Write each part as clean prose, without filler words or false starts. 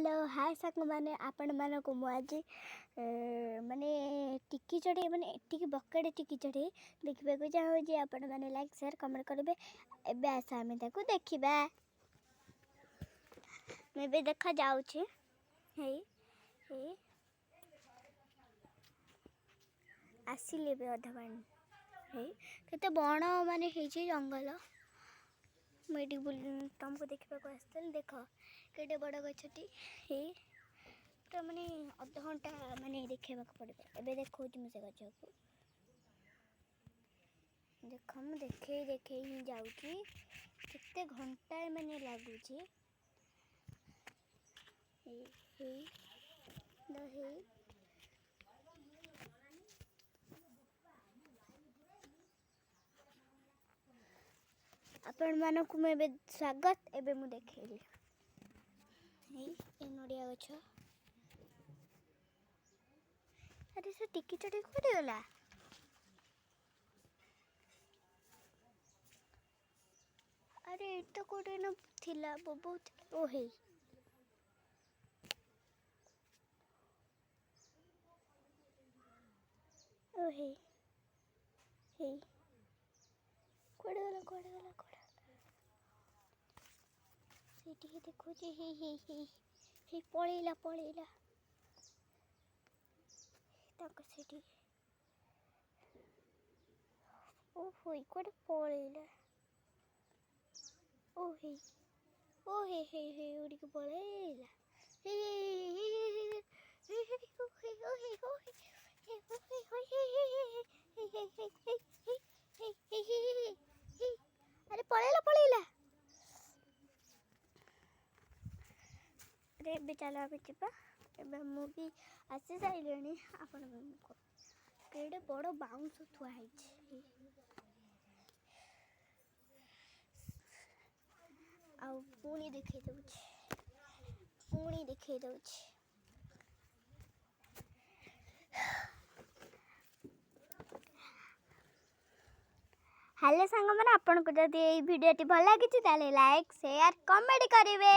Hello hi साक मैंने आपण मानक आज माने टिकी चढ़े माने टिकी बकेट टिकी चढ़े देखा चाहूँगी आपण मैंने लाइक शेयर कमेंट करेंगे। एबे आस आम देखा मैं देखा जाऊँ आसिले अधा पानी केते बण माने जंगल मुझे तुमको देखा आसती देख केटे बड़ गछटी तो मैंने अध घंटा माने देखा पड़े एबे देखो मुझे गछ को देख मुझे देखे देखे ही जाऊँगी केते घंटा माने लगुच आपण मानक मुझे स्वागत एबे मु देखली नड़िया गछ अरे से टिकी चढ़ी कौटे गला अरे तो कौटे न थिला बहुत ओ हे ओ हे हे कौटे गला कौटे गला कौटे सेठी देखो जे हे पळेला पळेला तक सेठी ओ होई कौटे पळेला ओ हे उड़ी के पळेला हे अरे पळेला पळेला अरे एबे चलो आबे जीवा एबे मु भी आसी साइलेनी आपण केडे बड़ बाउंस थुआ है आउ पुणी देखे दउछि हेलो सांग मैंने आपन को जदि ए वीडियोटी भल लागिछि ताले लाइक शेयर कमेंट करिवे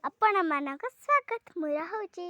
आपण मानक स्वागत मुरा होची।